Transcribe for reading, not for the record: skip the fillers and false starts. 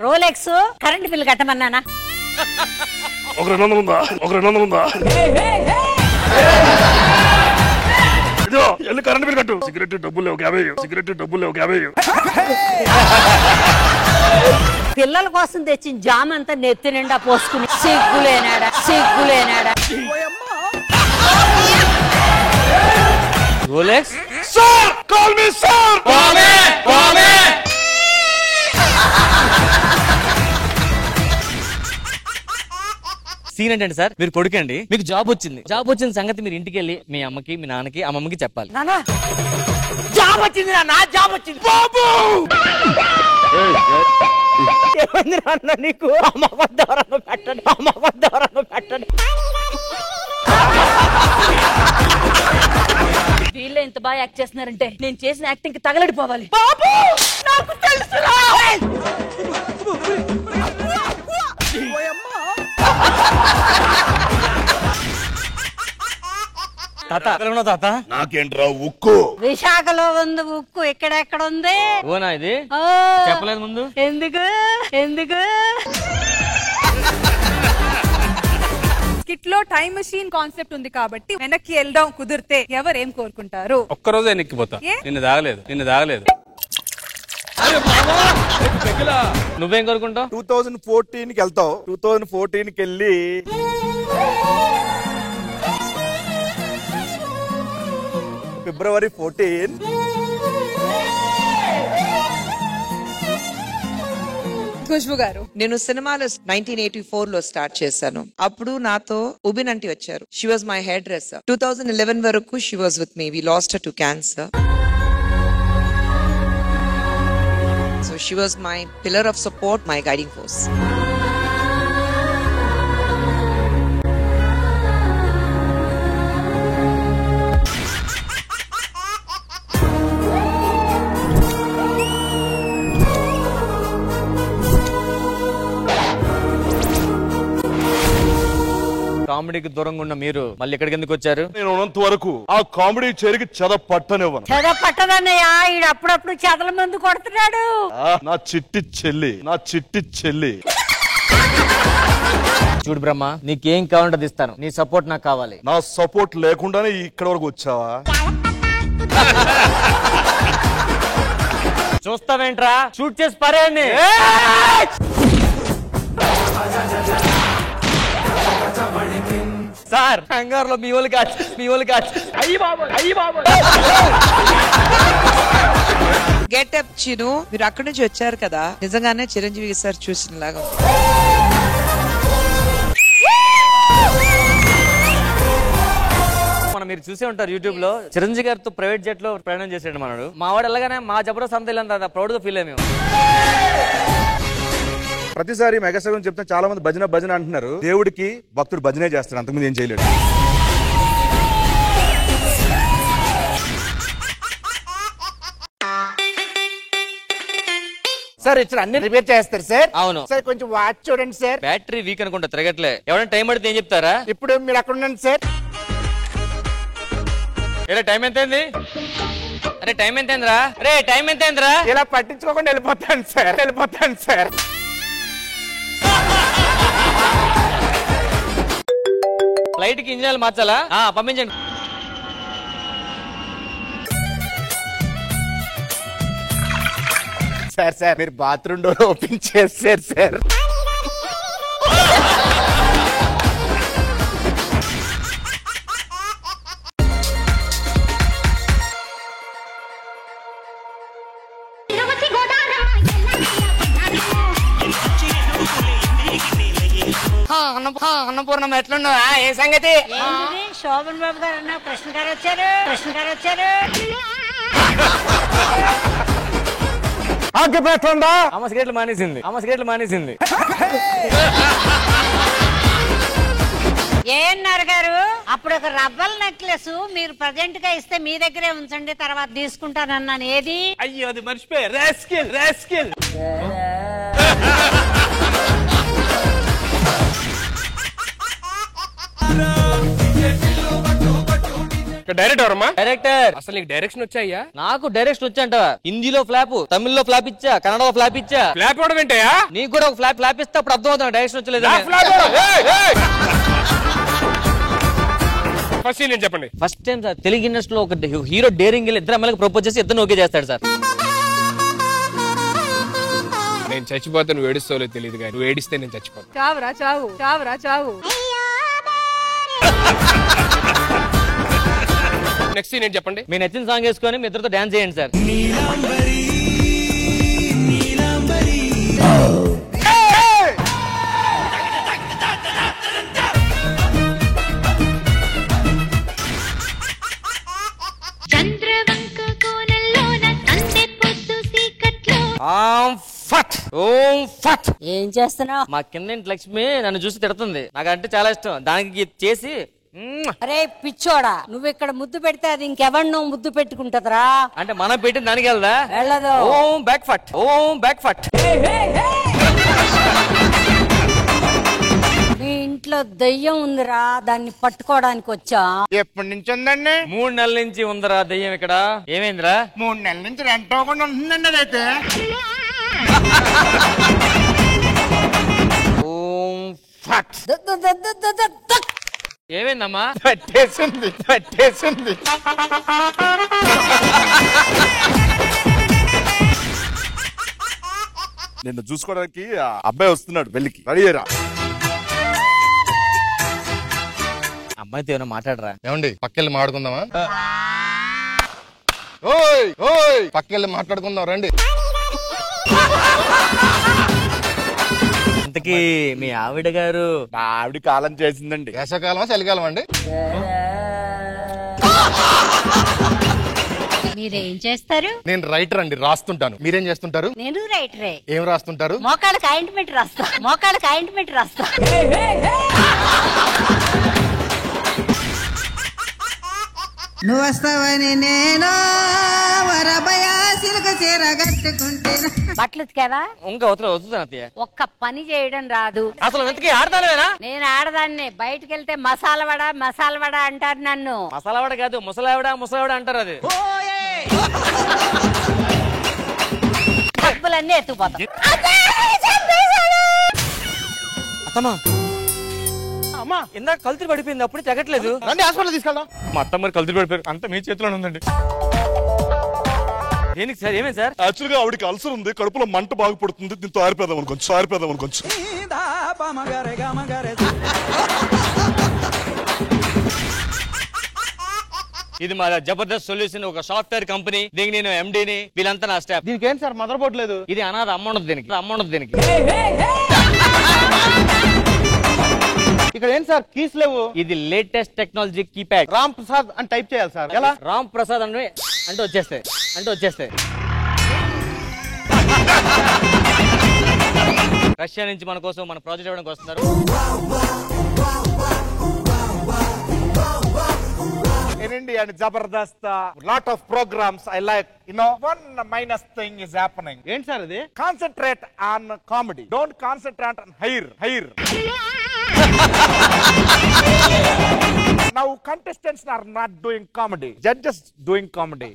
Rolex current bill కట్టమన్నానా? ఒక 200 ఉందా? ఒక 200 ఉందా? ఇదో ఎల్లు కరెంట్ బిల్ కట్టు. సిగరెట్ డబ్బులు లేవు 50. సిగరెట్ డబ్బులు లేవు 50. పిల్లల కోసం తెచ్చిన జామ్ అంతా నెత్తి నిండా పోసుకుని సిగ్గులేనాడా సిగ్గులేనాడా. Rolex sir call me sir. Scene ఏంటంటే సార్, మీరు కొడుకండి, మీకు జాబ్ వచ్చింది. జాబ్ వచ్చిన సంగతి మీరు ఇంటికి వెళ్ళి మీ అమ్మకి, మీ నాన్నకి, అమ్మమ్మకి చెప్పాలి. నానా జాబ్ వచ్చింది, నా జాబ్ వచ్చింది. బాబు ఏమైంది నాన్న నీకు? అమ్మ దూరంగా పెట్టండి, అమ్మ దూరంగా పెట్టండి. వీళ్ళే ఇంత బాగా యాక్ట్ చేస్తున్నారంటే నేను చేసిన యాక్టింగ్ కి తగలడిపోవాలి. బాబు నాకు తెలుసురా. తాత తాత నాకేంట్రా ఉక్కు? విశాఖలో ఉంది ఉక్కు, ఎక్కడెక్కడ ఉంది? ఓనా ఇది చెప్పలేదు ముందు. ఎందుకు ఎందుకు స్కిట్ లో టైం మెషిన్ కాన్సెప్ట్ ఉంది కాబట్టి వెనక్కి వెళ్ళడం కుదిరితే ఎవరేం కోరుకుంటారు? ఒక్కరోజే వెనక్కిపోతా. నిన్ను దాగలేదు. నువ్వేం కోరుకుంటావు? 2014 కి వెళ్తావు. 2014 కి వెళ్ళి February 14 ఖుష్బు గారు, నేను సినిమాలో 1984 లో స్టార్ట్ చేశాను. అప్పుడు నాతో ఉబిన్ అంటి వచ్చారు. She was my hairdresser. 2011 వరకు she was with me. We lost her to cancer. So she was my pillar of support, my guiding force. కామెడీకి దూరంగా ఉన్న మీరు మళ్ళీ ఎక్కడికి ఎందుకు వచ్చారు? నేను ఉన్నంత వరకు ఆ కామెడీ చేరికి చెద పట్టనివ్వను. చెద పట్టదన్నయ్యా, ఈడు అప్పుడప్పుడు చెదల మందు కొడుతున్నాడు. నా చిట్టి చెల్లి. చూడు బ్రహ్మ, నీకేం కావాలంటే ఇస్తాను. నీ సపోర్ట్ నాకు కావాలి. నా సపోర్ట్ లేకుండానే ఇక్కడ వరకు వచ్చావా? చూస్తావేంట్రా? షూట్ చేసి పారేయండి. సార్ హంగారులో మీ వాళ్ళు కాచి. అయ్యి బాబు. గెటప్ చిను, మీరు అక్కడి నుంచి వచ్చారు కదా, నిజంగానే చిరంజీవి సార్ చూసిన లాగా. మీరు చూసే ఉంటారు యూట్యూబ్ లో, చిరంజీవి గారితో ప్రైవేట్ జెట్ లో ప్రయాణం చేసాడు మనడు. మా వాడు వెళ్ళగానే మా జబర్దస్త్ అంత వెళ్ళాను, ప్రౌడ్ గా ఫీల్ అయ్యాము. ప్రతిసారి మెగాస్టార్ గురించి చెప్తే చాలా మంది భజన అంటున్నారు. దేవుడికి భక్తుడు భజనే చేస్తాడు, అంతకుముందు ఏం చేయలేడు. సార్ ఇక్కడ అన్ని రిపేర్ చేస్తారు సార్. అవును సార్, కొంచెం వాచ్ చూడండి సార్. బ్యాటరీ వీక్ అనుకుంటా, తిరగట్లే. ఎవరైనా టైం పడితే ఏం చెప్తారా? ఇప్పుడు మీరు అక్కడ ఉండండి సార్. టైం ఎంతైంది? అరే టైం ఎంతైందిరా? అరే టైం ఎంతైందిరా? ఇలా పట్టించుకోకుండా వెళ్ళిపోతాను సార్. ఫ్లైట్ కి ఇంజన్ మార్చాలా? పంపించండి. సార్ మీరు బాత్రూమ్ డోర్ ఓపెన్ చేశారు సార్. అన్నపూర్ణం ఎట్లున్నావా? ఏ సంగతి? శోభన్ బాబు గారు అన్న కృష్ణ గారు వచ్చారు. అమ్మ సిగరెట్లు మానేసింది. ఏఎన్ఆర్ గారు, అప్పుడు ఒక రబ్బల్ నెక్లెస్ మీరు ప్రజెంట్ గా ఇస్తే మీ దగ్గరే ఉంచండి, తర్వాత తీసుకుంటానన్నాను. ఏది? అయ్యో అది మర్చిపోయా. రాస్కిల్. ఇక్కడ డైరెక్టర్ ఎవరమ్మా? డైరెక్టర్. అసలు నీకు డైరెక్షన్ వచ్చాయ్యా? నాకు డైరెక్షన్ వచ్చంట. హిందీలో ఫ్లాప్, తమిళ్లో ఫ్లాప్ ఇచ్చా, కన్నడలో ఫ్లాప్ ఇచ్చా. ఫ్లాప్ కూడా వింటాయా? నీకు కూడా ఒక ఫ్లాప్ ఇస్తే అప్పుడు అర్థం అవుతుంది డైరెక్షన్ వచ్చలేదు. ఫస్ట్ నేను చెప్పండి. ఫస్ట్ టైం సార్ తెలుగు ఇండస్ట్రీలో ఒక హీరో డేరింగ్ వెళ్ళి ఇద్దరు అమ్మాయిలకు ప్రపోజ్ చేసి ఇద్దరు ఓకే చేస్తాడు సార్. నేను చచ్చిపోతే నువ్వు ఏడుస్తావులే తెలియదు కానీ నువ్వు ఏడిస్తే నేను చచ్చిపోతా. చావురా చావు, చావురా చావు. నెక్స్ట్ నేను చెప్పండి. మీ నచ్చిన సాంగ్ వేసుకొని మీ ఇద్దరితో డాన్స్ చేయండి సార్. ఏం చేస్తున్నావు? మా కింద లక్ష్మి నన్ను చూసి తిడుతుంది. నాకు అంటే చాలా ఇష్టం. దానికి చేసి అరే పిచ్చోడా, నువ్వు ఇక్కడ ముద్దు పెడితే అది ఇంకెవరినో ముద్దు పెట్టుకుంటదరా. అంటే మనం పెట్టిన దానికి వెళ్దా? వెళ్ళదు. ఓం బ్యాక్ ఫట్, ఓం బ్యాక్ ఫట్. మీ ఇంట్లో దయ్యం ఉందిరా, దాన్ని పట్టుకోవడానికి వచ్చా. ఎప్పటి నుంచి ఉందండి? 3 నెలల నుంచి ఉందరా దయ్యం ఇక్కడ. ఏమైందిరా? 3 నెలల నుంచి రెంట్ అవ్వకుండా ఉంటుందండి అదైతే. ఓం ఫట్. ఏమైందమ్మా? పట్టేసింది. నిన్ను చూసుకోవడానికి ఆ అబ్బాయి వస్తున్నాడు పెళ్లికి. రెడీ అయ్యరా? అమ్మాయితో ఏమైనా మాట్లాడరా? ఏమండి పక్కెళ్ళి మాట్లాడుకుందామా? ఓయ్ ఓయ్ పక్కెళ్ళి మాట్లాడుకుందాం రండి. ఇంతకీ మీ ఆవిడ గారు? మా ఆవిడ కాలం చేసిందండి. వేసవకాలమా చలికాలం అండి? మీరేం చేస్తారు? నేను రైటర్ అండి, రాస్తుంటాను. మీరేం చేస్తుంటారు? నేను రైటరే. ఏం రాస్తుంటారు? మోకాళ్ళకి ఆయింట్మెంట్ రాస్తా. మోకాళ్ళకి ఆయింట్మెంట్ రాస్తా. నువ్వు వస్తావని నేను చీర కట్టుకుంటే. బట్టలు ఉతికావా? ఇంకా వద్దు. ఒక్క పని చేయడం రాదు. అసలు ఇంతకీ ఆడతానేనా? నేను ఆడదాన్ని. బయటకు వెళ్తే మసాలా వడ అంటారు నన్ను. మసాలా వడ కాదు, ముసలావిడ అంటారు. అది డబ్బులన్నీ ఎత్తుకుపోతాం. అమ్మా ఇందాక కల్తీ పడిపోయింది, అప్పుడు తగ్గట్లేదు. రండి హాస్పిటల్ తీసుకెళ్దాం. మా అత్తమ్మ కల్తీ పడిపోయారు. అంతా మీ చేతిలోనే ఉందండి. దేనికి సార్? ఏమేమి సార్? యాక్చువల్ గా ఆవిడకి అల్సర్ ఉంది, కడుపులో మంట బాగా పడుతుంది. దీంతో ఆరిపోదాం అనుకోవచ్చు. ఇది మా జబర్దస్త్ సొల్యూషన్, ఒక సాఫ్ట్వేర్ కంపెనీ. దీనికి నేను ఎండీని, వీళ్ళంతా నా స్టాఫ్. దీనికి ఏంటి సార్ మదర్ బోర్డు లేదు? ఇది అనాథ అమ్మ ఉండదు దీనికి. ఇక్కడ ఏంటి సార్ కీస్ లేవు? ఇది latest technology keypad. Ram Prasad అని టైప్ చేయాలి సార్. ఎలా? రామ్ ప్రసాద్ అంటే వచ్చేస్తాయి. రష్యా నుంచి మన కోసం మన ప్రాజెక్ట్ ఇవ్వడానికి వస్తున్నారు. In India and Zabardast, lot of programs I like. You know, one minus thing is happening. ఏంటి సార్ అది? Concentrate on comedy. Don't concentrate on hair. Now contestants are not doing comedy. Judges doing comedy.